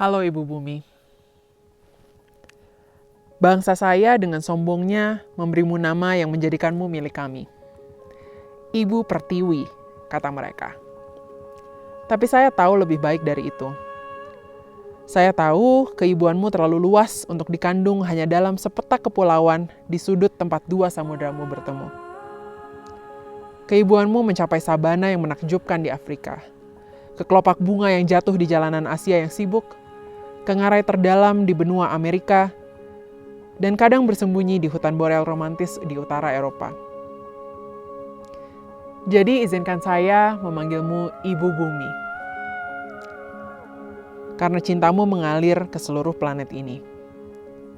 Halo Ibu Bumi. Bangsa saya dengan sombongnya memberimu nama yang menjadikanmu milik kami. Ibu Pertiwi, kata mereka. Tapi saya tahu lebih baik dari itu. Saya tahu keibuanmu terlalu luas untuk dikandung hanya dalam sepetak kepulauan di sudut tempat dua samudramu bertemu. Keibuanmu mencapai sabana yang menakjubkan di Afrika, ke kelopak bunga yang jatuh di jalanan Asia yang sibuk, ke ngarai terdalam di benua Amerika, dan kadang bersembunyi di hutan boreal romantis di utara Eropa. Jadi izinkan saya memanggilmu Ibu Bumi. Karena cintamu mengalir ke seluruh planet ini.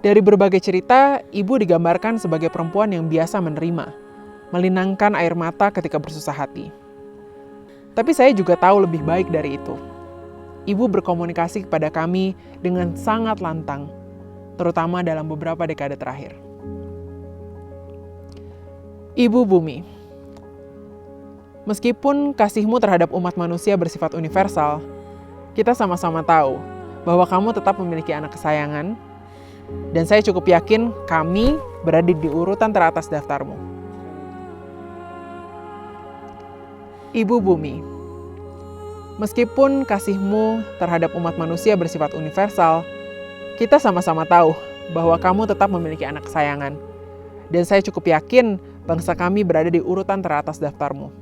Dari berbagai cerita, ibu digambarkan sebagai perempuan yang biasa menerima, melinangkan air mata ketika bersusah hati. Tapi saya juga tahu lebih baik dari itu. Ibu berkomunikasi kepada kami dengan sangat lantang, terutama dalam beberapa dekade terakhir. Ibu Bumi, meskipun kasihmu terhadap umat manusia bersifat universal, kita sama-sama tahu bahwa kamu tetap memiliki anak kesayangan, dan saya cukup yakin kami berada di urutan teratas daftarmu. Ibu Bumi, meskipun kasihmu terhadap umat manusia bersifat universal, kita sama-sama tahu bahwa kamu tetap memiliki anak kesayangan, dan saya cukup yakin bangsa kami berada di urutan teratas daftarmu.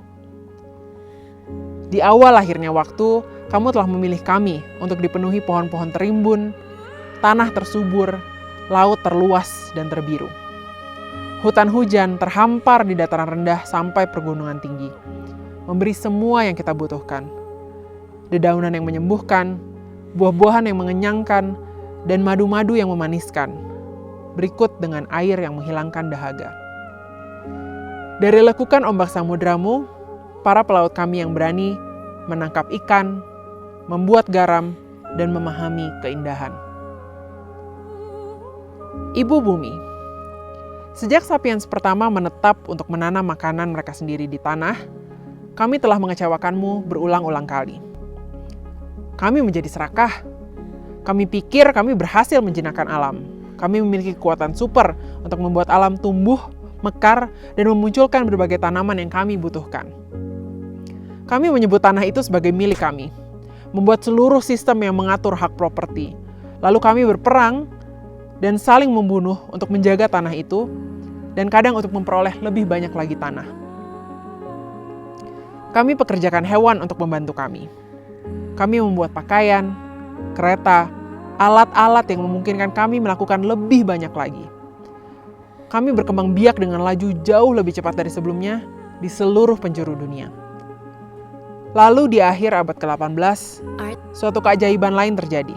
Di awal lahirnya waktu, kamu telah memilih kami untuk dipenuhi pohon-pohon terimbun, tanah tersubur, laut terluas dan terbiru. Hutan hujan terhampar di dataran rendah sampai pergunungan tinggi, memberi semua yang kita butuhkan. Dedaunan yang menyembuhkan, buah-buahan yang mengenyangkan, dan madu-madu yang memaniskan. Berikut dengan air yang menghilangkan dahaga. Dari lekukan ombak samudramu, para pelaut kami yang berani menangkap ikan, membuat garam, dan memahami keindahan. Ibu Bumi, sejak sapiens pertama menetap untuk menanam makanan mereka sendiri di tanah, kami telah mengecewakanmu berulang-ulang kali. Kami menjadi serakah. Kami pikir kami berhasil menjinakkan alam. Kami memiliki kekuatan super untuk membuat alam tumbuh, mekar, dan memunculkan berbagai tanaman yang kami butuhkan. Kami menyebut tanah itu sebagai milik kami, membuat seluruh sistem yang mengatur hak properti. Lalu kami berperang dan saling membunuh untuk menjaga tanah itu, dan kadang untuk memperoleh lebih banyak lagi tanah. Kami pekerjakan hewan untuk membantu kami. Kami membuat pakaian, kereta, alat-alat yang memungkinkan kami melakukan lebih banyak lagi. Kami berkembang biak dengan laju jauh lebih cepat dari sebelumnya di seluruh penjuru dunia. Lalu di akhir abad ke-18, suatu keajaiban lain terjadi.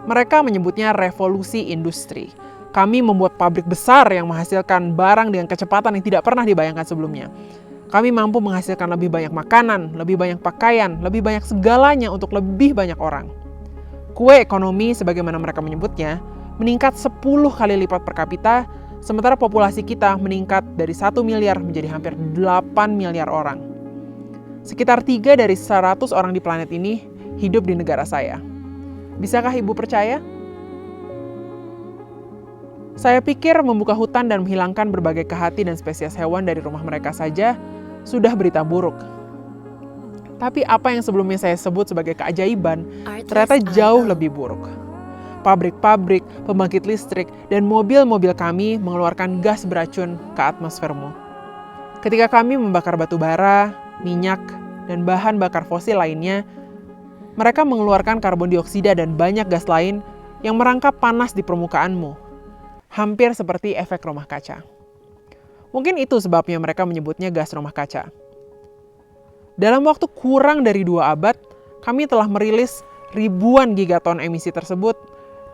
Mereka menyebutnya revolusi industri. Kami membuat pabrik besar yang menghasilkan barang dengan kecepatan yang tidak pernah dibayangkan sebelumnya. Kami mampu menghasilkan lebih banyak makanan, lebih banyak pakaian, lebih banyak segalanya untuk lebih banyak orang. Kue ekonomi, sebagaimana mereka menyebutnya, meningkat 10 kali lipat per kapita, sementara populasi kita meningkat dari 1 miliar menjadi hampir 8 miliar orang. Sekitar 3 dari 100 orang di planet ini hidup di negara saya. Bisakah ibu percaya? Saya pikir membuka hutan dan menghilangkan berbagai kehati dan spesies hewan dari rumah mereka saja sudah berita buruk. Tapi apa yang sebelumnya saya sebut sebagai keajaiban ternyata jauh lebih buruk. Pabrik-pabrik, pembangkit listrik, dan mobil-mobil kami mengeluarkan gas beracun ke atmosfermu. Ketika kami membakar batu bara, minyak, dan bahan bakar fosil lainnya, mereka mengeluarkan karbon dioksida dan banyak gas lain yang merangkap panas di permukaanmu, hampir seperti efek rumah kaca. Mungkin itu sebabnya mereka menyebutnya gas rumah kaca. Dalam waktu kurang dari 2 abad, kami telah merilis ribuan gigaton emisi tersebut,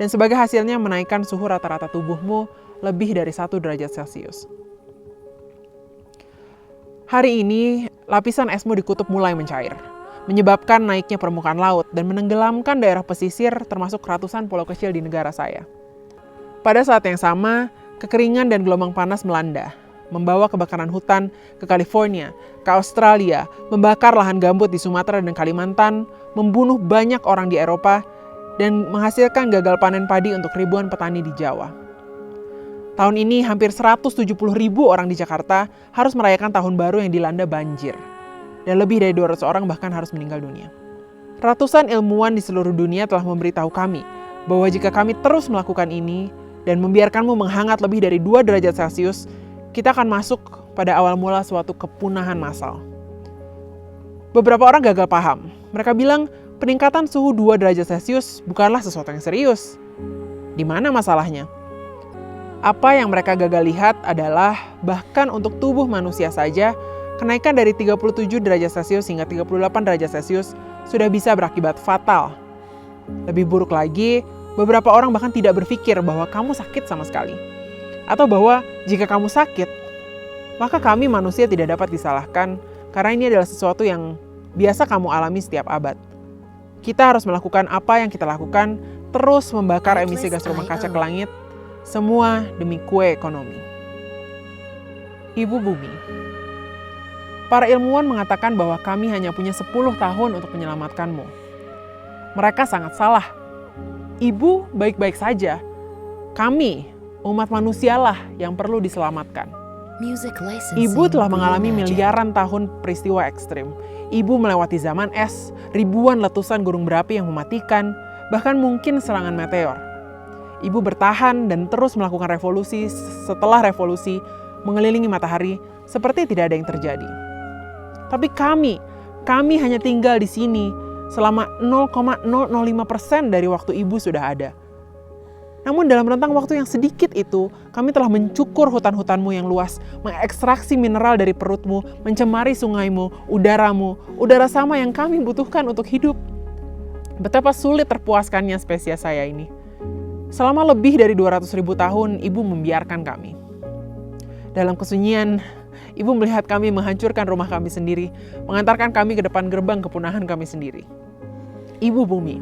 dan sebagai hasilnya menaikkan suhu rata-rata tubuhmu lebih dari 1 derajat Celcius. Hari ini, lapisan esmu di kutub mulai mencair, menyebabkan naiknya permukaan laut dan menenggelamkan daerah pesisir termasuk ratusan pulau kecil di negara saya. Pada saat yang sama, kekeringan dan gelombang panas melanda, membawa kebakaran hutan ke California, ke Australia, membakar lahan gambut di Sumatera dan Kalimantan, membunuh banyak orang di Eropa, dan menghasilkan gagal panen padi untuk ribuan petani di Jawa. Tahun ini hampir 170.000 orang di Jakarta harus merayakan tahun baru yang dilanda banjir. Dan lebih dari 200 orang bahkan harus meninggal dunia. Ratusan ilmuwan di seluruh dunia telah memberitahu kami bahwa jika kami terus melakukan ini dan membiarkanmu menghangat lebih dari 2 derajat Celcius, kita akan masuk pada awal mula suatu kepunahan massal. Beberapa orang gagal paham. Mereka bilang peningkatan suhu 2 derajat Celcius bukanlah sesuatu yang serius. Di mana masalahnya? Apa yang mereka gagal lihat adalah bahkan untuk tubuh manusia saja, kenaikan dari 37 derajat Celcius hingga 38 derajat Celcius sudah bisa berakibat fatal. Lebih buruk lagi, beberapa orang bahkan tidak berpikir bahwa kamu sakit sama sekali. Atau bahwa jika kamu sakit, maka kami manusia tidak dapat disalahkan karena ini adalah sesuatu yang biasa kamu alami setiap abad. Kita harus melakukan apa yang kita lakukan, terus membakar emisi gas rumah kaca ke langit, semua demi kue ekonomi. Ibu Bumi. Para ilmuwan mengatakan bahwa kami hanya punya 10 tahun untuk menyelamatkanmu. Mereka sangat salah. Ibu baik-baik saja. Kami, umat manusialah yang perlu diselamatkan. Ibu telah mengalami miliaran tahun peristiwa ekstrim. Ibu melewati zaman es, ribuan letusan gunung berapi yang mematikan, bahkan mungkin serangan meteor. Ibu bertahan dan terus melakukan revolusi setelah revolusi mengelilingi matahari seperti tidak ada yang terjadi. Tapi kami hanya tinggal di sini selama 0,005% dari waktu ibu sudah ada. Namun dalam rentang waktu yang sedikit itu, kami telah mencukur hutan-hutanmu yang luas, mengekstraksi mineral dari perutmu, mencemari sungaimu, udara sama yang kami butuhkan untuk hidup. Betapa sulit terpuaskannya spesies saya ini. Selama lebih dari 200.000 tahun, ibu membiarkan kami. Dalam kesunyian, ibu melihat kami menghancurkan rumah kami sendiri, mengantarkan kami ke depan gerbang kepunahan kami sendiri. Ibu Bumi,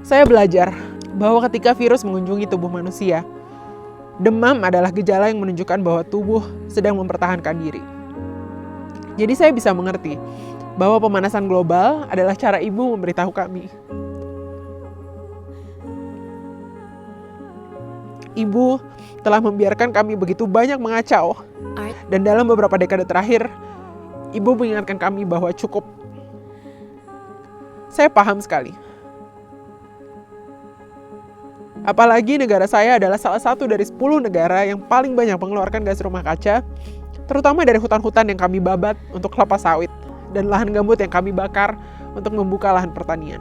saya belajar bahwa ketika virus mengunjungi tubuh manusia, demam adalah gejala yang menunjukkan bahwa tubuh sedang mempertahankan diri. Jadi saya bisa mengerti bahwa pemanasan global adalah cara ibu memberitahu kami. Ibu telah membiarkan kami begitu banyak mengacau. Dan dalam beberapa dekade terakhir, ibu mengingatkan kami bahwa cukup. Saya paham sekali. Apalagi negara saya adalah salah satu dari 10 negara yang paling banyak mengeluarkan gas rumah kaca, terutama dari hutan-hutan yang kami babat untuk kelapa sawit dan lahan gambut yang kami bakar untuk membuka lahan pertanian.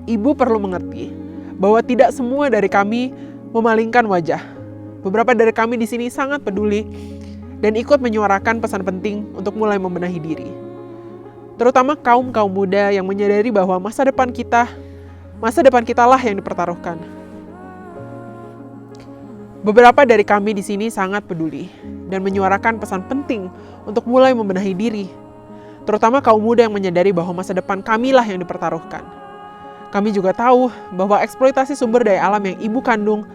Ibu perlu mengerti bahwa tidak semua dari kami memalingkan wajah. Beberapa dari kami di sini sangat peduli dan ikut menyuarakan pesan penting untuk mulai membenahi diri. Terutama kaum muda yang menyadari bahwa masa depan kita lah yang dipertaruhkan. Beberapa dari kami di sini sangat peduli dan menyuarakan pesan penting untuk mulai membenahi diri. Terutama kaum muda yang menyadari bahwa masa depan kamilah yang dipertaruhkan. Kami juga tahu bahwa eksploitasi sumber daya alam yang ibu kandung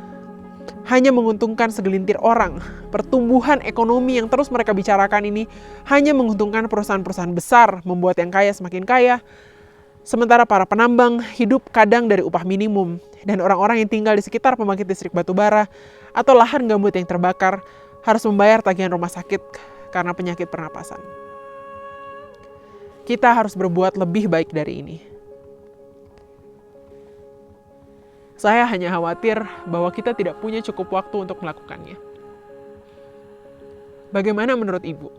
hanya menguntungkan segelintir orang. Pertumbuhan ekonomi yang terus mereka bicarakan ini hanya menguntungkan perusahaan-perusahaan besar, membuat yang kaya semakin kaya, sementara para penambang hidup kadang dari upah minimum, dan orang-orang yang tinggal di sekitar pembangkit listrik batubara atau lahan gambut yang terbakar harus membayar tagihan rumah sakit karena penyakit pernapasan. Kita harus berbuat lebih baik dari ini. Saya hanya khawatir bahwa kita tidak punya cukup waktu untuk melakukannya. Bagaimana menurut ibu?